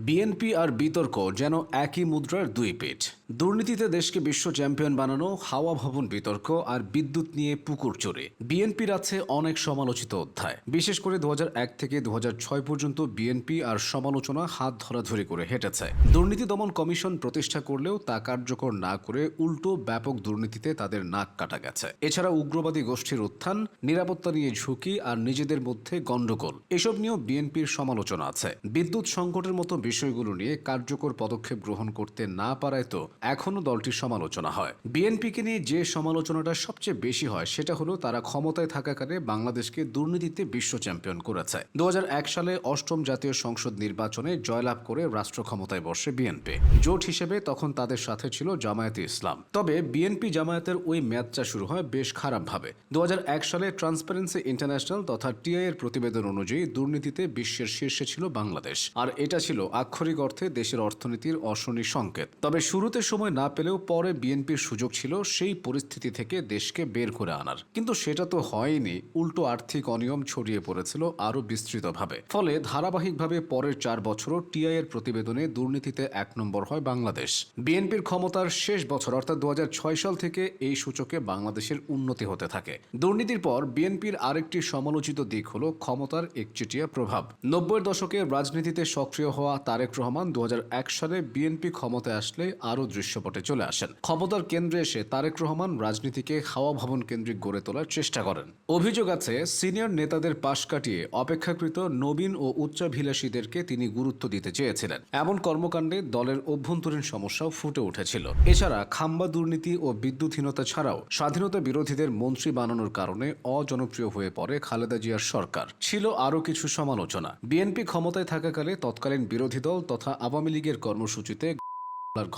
BNP আর বিতর্ক যেন একই মুদ্রার দুই পিঠ। দুর্নীতিতে দেশকে বিশ্ব চ্যাম্পিয়ন বানানো, হাওয়া ভবন বিতর্ক আর বিদ্যুৎ নিয়ে পুকুর চুরি। বিএনপির আছে অনেক সমালোচিত অধ্যায়। বিশেষ করে 2001 থেকে 2006 পর্যন্ত বিএনপি আর সমালোচনা হাত ধরাধরি করে হেঁটেছে। দুর্নীতি দমন কমিশন প্রতিষ্ঠা করলেও তা কার্যকর না করে উল্টো ব্যাপক দুর্নীতিতে তাদের নাক কাটা গেছে। এছাড়া উগ্রবাদী গোষ্ঠীর উত্থান, নিরাপত্তা নিয়ে ঝুঁকি আর নিজেদের মধ্যে গণ্ডগোল, এসব নিয়েও বিএনপির সমালোচনা আছে। বিদ্যুৎ সংকটের মতো বিষয়গুলো নিয়ে কার্যকর পদক্ষেপ গ্রহণ করতে না পারায় তো এখনও দলটির সমালোচনা হয়। বিএনপিকে নিয়ে যে সমালোচনাটা সবচেয়ে বেশি হয় সেটা হলো তারা ক্ষমতায় থাকাকালে বাংলাদেশকে দুর্নীতিতে বিশ্ব চ্যাম্পিয়ন করেছে। 2001 সালে অষ্টম জাতীয় সংসদ নির্বাচনে জয়লাভ করে রাষ্ট্র ক্ষমতায় বসে বিএনপি। জোট হিসেবে তখন তাদের সাথে ছিল জামায়াতে ইসলাম। তবে বিএনপি জামায়াতের ওই ম্যাচটা শুরু হয় বেশ খারাপভাবে। 2001 সালে ট্রান্সপারেন্সি ইন্টারন্যাশনাল তথা টিআই এর প্রতিবেদন অনুযায়ী দুর্নীতিতে বিশ্বের শীর্ষে ছিল বাংলাদেশ, আর এটা ছিল আক্ষরিক অর্থে দেশের অর্থনীতির অশনি সংকেত। তবে শুরুতে সময় না পেলেও পরে বিএনপির সুযোগ ছিল সেই পরিস্থিতি থেকে দেশকে বের করে আনার, কিন্তু সেটা তো হয়নি। উল্টো আর্থিক অনিয়ম ছড়িয়ে পড়েছিল আরও বিস্তৃতভাবে। ফলে ধারাবাহিকভাবে পরের 4 বছরও টিআই এর প্রতিবেদনে দুর্নীতিতে 1 নম্বর হয় বাংলাদেশ। বিএনপির ক্ষমতার শেষ বছর অর্থাৎ 2006 সাল থেকে এই সূচকে বাংলাদেশের উন্নতি হতে থাকে। দুর্নীতির পর বিএনপির আরেকটি সমালোচিত দিক হলো ক্ষমতার একচেটিয়া প্রভাব। 90-এর দশকে রাজনীতিতে সক্রিয় হওয়া তারেক রহমান 2001 সালে বিএনপি ক্ষমতায় আসলে আরও দৃশ্যপটে চলে আসেন। ক্ষমতার কেন্দ্রে এসে তারেক রহমান রাজনীতিকে হাওয়া ভবন কেন্দ্রিক গড়ে তোলার চেষ্টা করেন। অভিযোগ আছে সিনিয়র নেতাদের পাশ কাটিয়ে অপেক্ষাকৃত নবীন ও উচ্চাভিলাষীদেরকে তিনি গুরুত্ব দিতে চেয়েছিলেন। এমন কর্মকাণ্ডে দলের অভ্যন্তরীণ সমস্যাও ফুটে উঠেছিল। এছাড়া খাম্বা দুর্নীতি ও বিদ্যুৎহীনতা ছাড়াও স্বাধীনতা বিরোধীদের মন্ত্রী বানানোর কারণে অজনপ্রিয় হয়ে পড়ে খালেদা জিয়ার সরকার। ছিল আরও কিছু সমালোচনা। বিএনপি ক্ষমতায় থাকাকালে তৎকালীন বিরোধী দল তথা আওয়ামী লীগের কর্মসূচিতে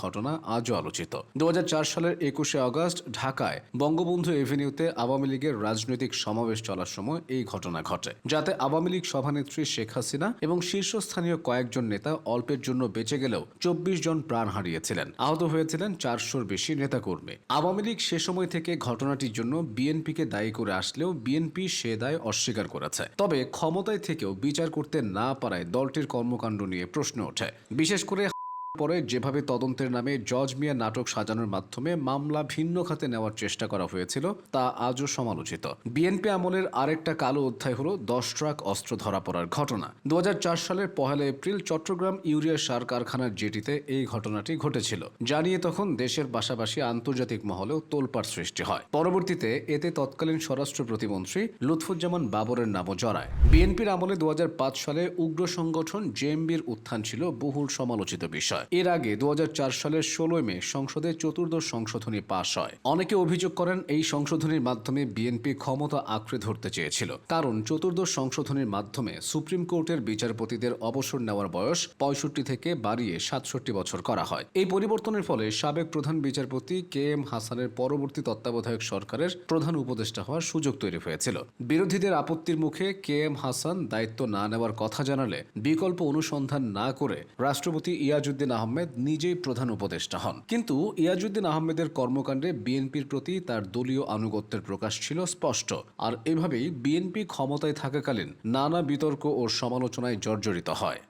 ঘটনা আজও আলোচিত। 2004 সালের 21শে আগস্ট ঢাকায় বঙ্গবন্ধু এভিনিউতে আওয়ামী লীগের রাজনৈতিক সমাবেশ চলার সময় এই ঘটনা ঘটে, যাতে আওয়ামী লীগ সভানেত্রী শেখ হাসিনা এবং শীর্ষস্থানীয় কয়েকজন নেতা অল্পের জন্য বেঁচে গেলেও 24 জন প্রাণ হারিয়েছিলেন। আহত হয়েছিলেন 400-র বেশি নেতাকর্মী। আওয়ামী লীগ সে সময় থেকে ঘটনাটির জন্য বিএনপিকে দায়ী করে আসলেও বিএনপি সে দায় অস্বীকার করেছে। তবে ক্ষমতায় থেকেও বিচার করতে না পারায় দলটির কর্মকাণ্ড নিয়ে প্রশ্ন ওঠে। বিশেষ করে পরে যেভাবে তদন্তের নামে জজ মিয়া নাটক সাজানোর মাধ্যমে মামলা ভিন্ন খাতে নেওয়ার চেষ্টা করা হয়েছিল তা আজও সমালোচিত। বিএনপি আমলের আরেকটা কালো অধ্যায় হলো 10 ট্রাক অস্ত্র ধরা পড়ার ঘটনা। 2004 সালের 1 এপ্রিল চট্টগ্রাম ইউরিয়া সার কারখানার জেটিতে এই ঘটনাটি ঘটেছিল, যা নিয়ে তখন দেশের পাশাপাশি আন্তর্জাতিক মহলেও তোলপাড় সৃষ্টি হয়। পরবর্তীতে এতে তৎকালীন স্বরাষ্ট্র প্রতিমন্ত্রী লুৎফুজ্জামান বাবরের নামও জড়ায়। বিএনপির আমলে 2005 সালে উগ্র সংগঠন জেএমবির উত্থান ছিল বহুল সমালোচিত বিষয়। এর আগে 2004 সালের 16 মে সংসদে চতুর্দশ সংশোধনী পাশ হয়। অনেকে অভিযোগ করেন এই সংশোধনীর মাধ্যমে বিএনপি ক্ষমতা আঁকড়ে ধরতে চেয়েছিল, কারণ চতুর্দশ সংশোধনীর মাধ্যমে সুপ্রিম কোর্টের বিচারপতিদের অবসর নেওয়ার বয়স 65 থেকে বাড়িয়ে 67 বছর করা হয়। এই পরিবর্তনের ফলে সাবেক প্রধান বিচারপতি KM হাসানের পরবর্তী তত্ত্বাবধায়ক সরকারের প্রধান উপদেষ্টা হওয়ার সুযোগ তৈরি হয়েছিল। বিরোধীদের আপত্তির মুখে KM হাসান দায়িত্ব না নেওয়ার কথা জানালে বিকল্প অনুসন্ধান না করে রাষ্ট্রপতি ইয়াজউদ্দিন আহমেদ নিজেই প্রধান উপদেষ্টা হন। কিন্তু ইয়াজউদ্দিন আহমেদের কর্মকাণ্ডে বিএনপির প্রতি তার দলীয় আনুগত্যের প্রকাশ ছিল স্পষ্ট, আর এভাবেই বিএনপি ক্ষমতায় থাকাকালীন নানা বিতর্ক ও সমালোচনায় জর্জরিত হয়।